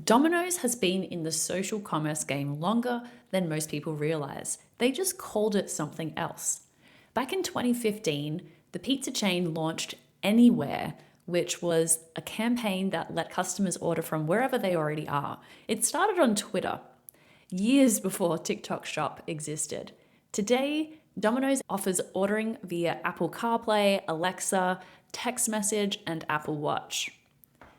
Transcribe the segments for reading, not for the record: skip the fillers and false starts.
Domino's has been in the social commerce game longer than most people realize. They just called it something else. Back in 2015, the pizza chain launched Anywhere, which was a campaign that let customers order from wherever they already are. It started on Twitter, years before TikTok Shop existed. Today, Domino's offers ordering via Apple CarPlay, Alexa, text message, and Apple Watch.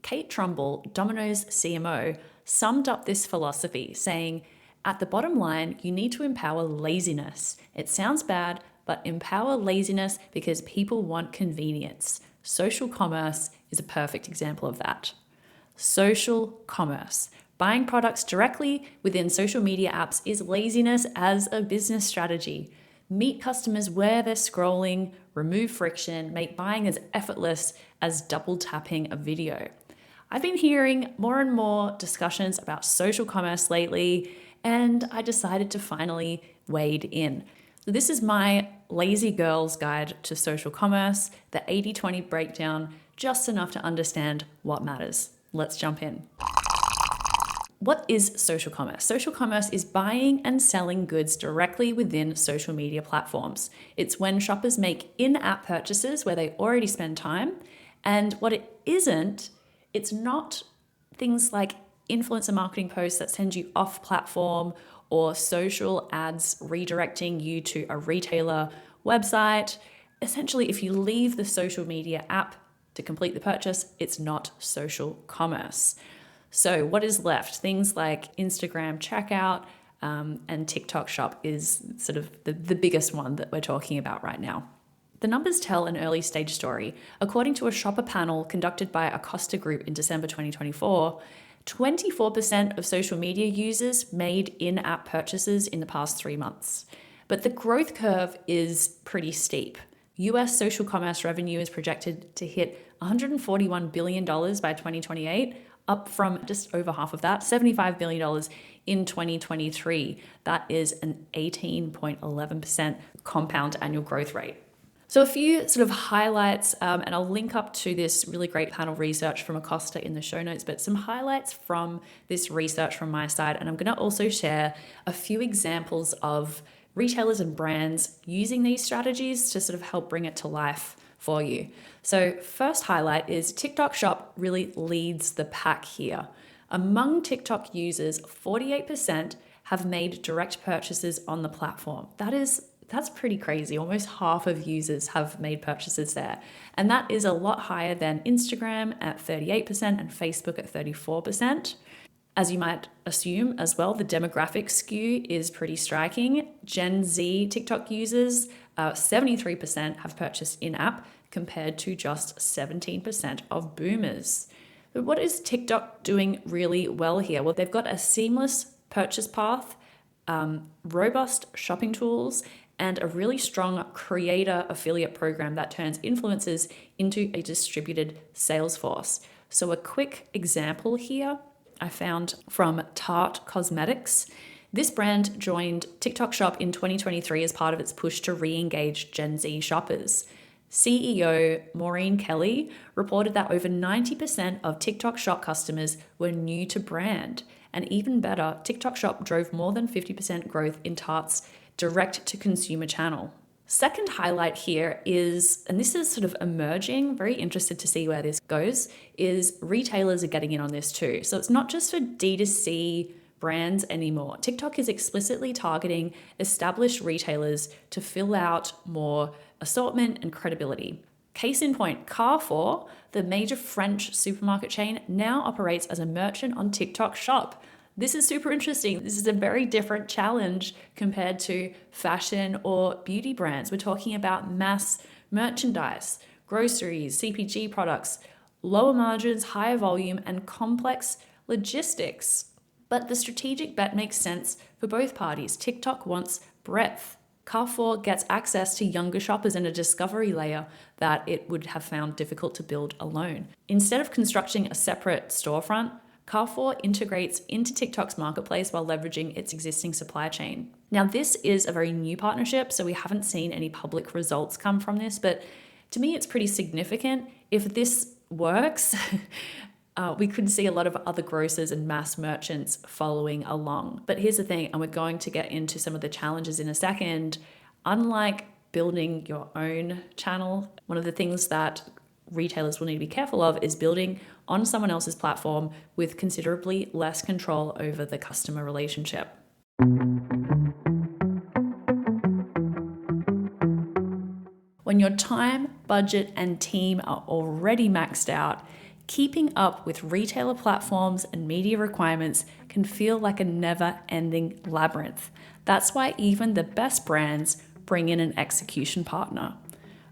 Kate Trumbull, Domino's CMO, summed up this philosophy, saying, "At the bottom line, you need to empower laziness. It sounds bad, but empower laziness because people want convenience. Social commerce is a perfect example of that." Social commerce. Buying products directly within social media apps is laziness as a business strategy. Meet customers where they're scrolling, remove friction, make buying as effortless as double tapping a video. I've been hearing more and more discussions about social commerce lately, and I decided to finally wade in. So this is my lazy girl's guide to social commerce, the 80-20 breakdown, just enough to understand what matters. Let's jump in. What is social commerce? Social commerce is buying and selling goods directly within social media platforms. It's when shoppers make in-app purchases where they already spend time. And what it isn't, it's not things like influencer marketing posts that send you off platform or social ads redirecting you to a retailer website. Essentially, if you leave the social media app to complete the purchase, it's not social commerce. So what is left? Things like Instagram checkout and TikTok shop is sort of the biggest one that we're talking about right now. The numbers tell an early stage story. According to a shopper panel conducted by Acosta Group in December 2024, 24% of social media users made in-app purchases in the past 3 months. But the growth curve is pretty steep. US social commerce revenue is projected to hit $141 billion by 2028, up from just over half of that, $75 billion in 2023. That is an 18.11% compound annual growth rate. So a few sort of highlights, and I'll link up to this really great panel research from Acosta in the show notes, but some highlights from this research from my side. And I'm going to also share a few examples of retailers and brands using these strategies to sort of help bring it to life for you. So first highlight is TikTok Shop really leads the pack here. Among TikTok users, 48% have made direct purchases on the platform. That's pretty crazy. Almost half of users have made purchases there. And that is a lot higher than Instagram at 38% and Facebook at 34%. As you might assume as well, the demographic skew is pretty striking. Gen Z TikTok users, 73% have purchased in-app compared to just 17% of boomers. But what is TikTok doing really well here? Well, they've got a seamless purchase path, robust shopping tools, and a really strong creator affiliate program that turns influencers into a distributed sales force. So a quick example here I found from Tarte Cosmetics. This brand joined TikTok Shop in 2023 as part of its push to re-engage Gen Z shoppers. CEO Maureen Kelly reported that over 90% of TikTok Shop customers were new to brand. And even better, TikTok Shop drove more than 50% growth in Tarte's direct-to-consumer channel. Second highlight here is, and this is sort of emerging, very interested to see where this goes, is retailers are getting in on this too. So it's not just for D2C brands anymore. TikTok is explicitly targeting established retailers to fill out more assortment and credibility. Case in point, Carrefour, the major French supermarket chain, now operates as a merchant on TikTok Shop. This is super interesting. This is a very different challenge compared to fashion or beauty brands. We're talking about mass merchandise, groceries, CPG products, lower margins, higher volume, and complex logistics. But the strategic bet makes sense for both parties. TikTok wants breadth. Carrefour gets access to younger shoppers and a discovery layer that it would have found difficult to build alone. Instead of constructing a separate storefront, Carrefour integrates into TikTok's marketplace while leveraging its existing supply chain. Now, this is a very new partnership, so we haven't seen any public results come from this, but to me, it's pretty significant. If this works, We could see a lot of other grocers and mass merchants following along. But here's the thing, and we're going to get into some of the challenges in a second. Unlike building your own channel, one of the things that retailers will need to be careful of is building on someone else's platform with considerably less control over the customer relationship. When your time, budget, and team are already maxed out, keeping up with retailer platforms and media requirements can feel like a never-ending labyrinth. That's why even the best brands bring in an execution partner.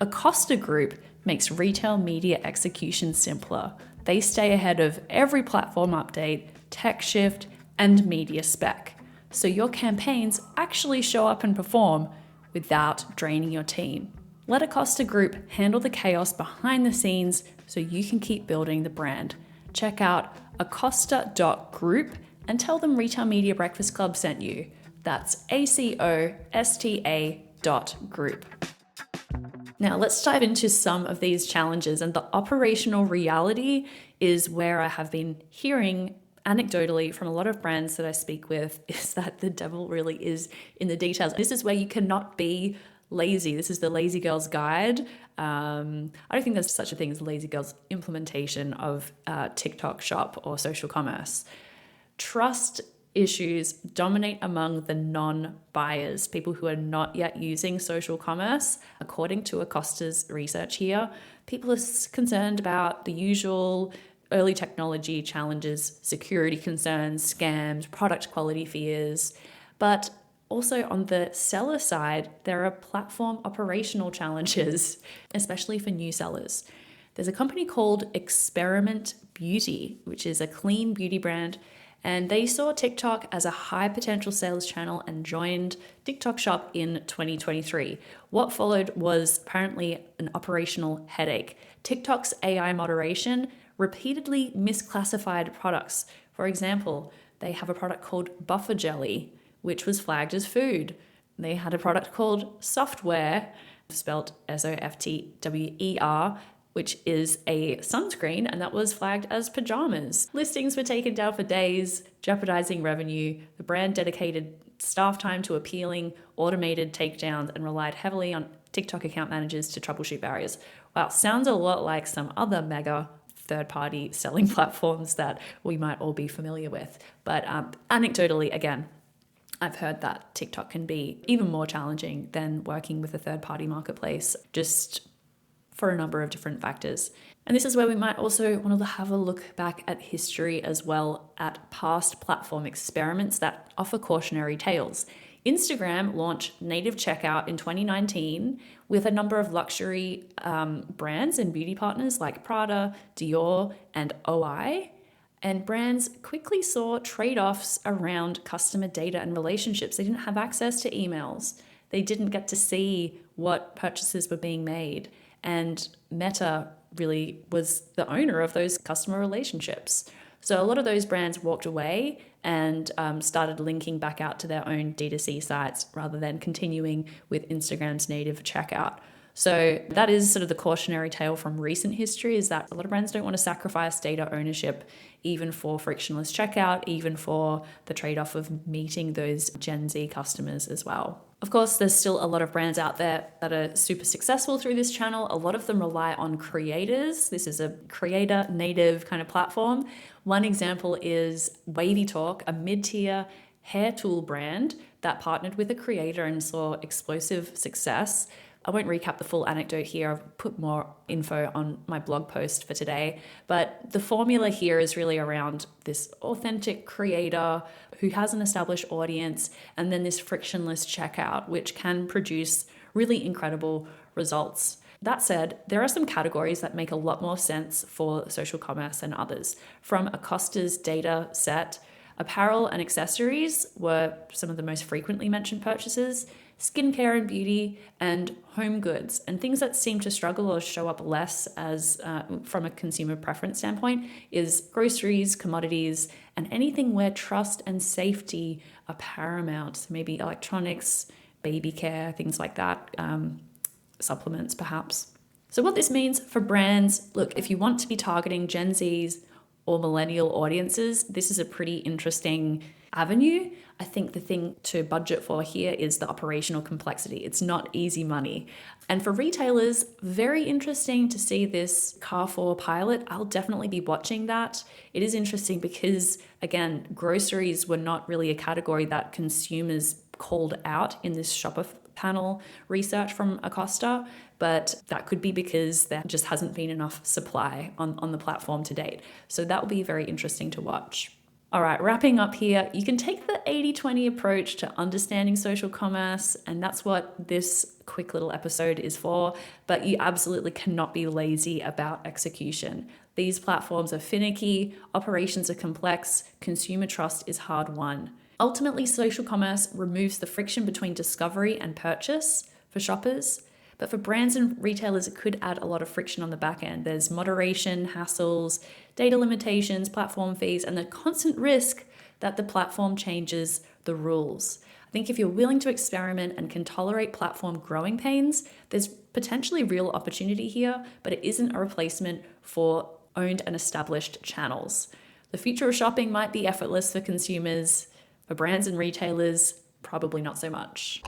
Acosta Group makes retail media execution simpler. They stay ahead of every platform update, tech shift, and media spec, so your campaigns actually show up and perform without draining your team. Let Acosta Group handle the chaos behind the scenes so you can keep building the brand. Check out acosta.group and tell them Retail Media Breakfast Club sent you. That's ACOSTA.group. Now let's dive into some of these challenges, and the operational reality is where I have been hearing anecdotally from a lot of brands that I speak with is that the devil really is in the details. This is where you cannot be lazy. This is the Lazy Girl's Guide. I don't think there's such a thing as Lazy Girl's implementation of TikTok Shop or social commerce. Trust issues dominate among the non-buyers, people who are not yet using social commerce. According to Acosta's research here, people are concerned about the usual early technology challenges, security concerns, scams, product quality fears, but also on the seller side, there are platform operational challenges, especially for new sellers. There's a company called Experiment Beauty, which is a clean beauty brand, and they saw TikTok as a high potential sales channel and joined TikTok Shop in 2023. What followed was apparently an operational headache. TikTok's AI moderation repeatedly misclassified products. For example, they have a product called buffer jelly, which was flagged as food. They had a product called software, spelled SOFTWER, which is a sunscreen, and that was flagged as pajamas. Listings were taken down for days, jeopardizing revenue. The brand dedicated staff time to appealing automated takedowns and relied heavily on TikTok account managers to troubleshoot barriers. Wow, sounds a lot like some other mega third-party selling platforms that we might all be familiar with. But anecdotally, again, I've heard that TikTok can be even more challenging than working with a third-party marketplace, just for a number of different factors. And this is where we might also want to have a look back at history as well, at past platform experiments that offer cautionary tales. Instagram launched native checkout in 2019 with a number of luxury brands and beauty partners like Prada, Dior, and OI. And brands quickly saw trade-offs around customer data and relationships. They didn't have access to emails. They didn't get to see what purchases were being made. And Meta really was the owner of those customer relationships. So a lot of those brands walked away and started linking back out to their own D2C sites rather than continuing with Instagram's native checkout. So that is sort of the cautionary tale from recent history, is that a lot of brands don't want to sacrifice data ownership even for frictionless checkout, even for the trade-off of meeting those Gen Z customers as well. Of course, there's still a lot of brands out there that are super successful through this channel. A lot of them rely on creators. This is a creator native kind of platform. One example is Wavy Talk, a mid-tier hair tool brand that partnered with a creator and saw explosive success. I won't recap the full anecdote here. I've put more info on my blog post for today. But the formula here is really around this authentic creator who has an established audience, and then this frictionless checkout, which can produce really incredible results. That said, there are some categories that make a lot more sense for social commerce than others. From Acosta's data set, apparel and accessories were some of the most frequently mentioned purchases. Skincare and beauty, and home goods, and things that seem to struggle or show up less as from a consumer preference standpoint is groceries, commodities, and anything where trust and safety are paramount. So maybe electronics, baby care, things like that, supplements perhaps. So what this means for brands, look, if you want to be targeting Gen Zs or millennial audiences, this is a pretty interesting avenue. I think the thing to budget for here is the operational complexity. It's not easy money. And for retailers, very interesting to see this Carrefour pilot. I'll definitely be watching that. It is interesting because, again, groceries were not really a category that consumers called out in this shopper panel research from Acosta, but that could be because there just hasn't been enough supply on the platform to date. So that will be very interesting to watch. All right, wrapping up here, you can take the 80-20 approach to understanding social commerce, and that's what this quick little episode is for, but you absolutely cannot be lazy about execution. These platforms are finicky, operations are complex, consumer trust is hard won. Ultimately, social commerce removes the friction between discovery and purchase for shoppers, but for brands and retailers, it could add a lot of friction on the back end. There's moderation, hassles, data limitations, platform fees, and the constant risk that the platform changes the rules. I think if you're willing to experiment and can tolerate platform growing pains, there's potentially real opportunity here, but it isn't a replacement for owned and established channels. The future of shopping might be effortless for consumers. For brands and retailers, probably not so much.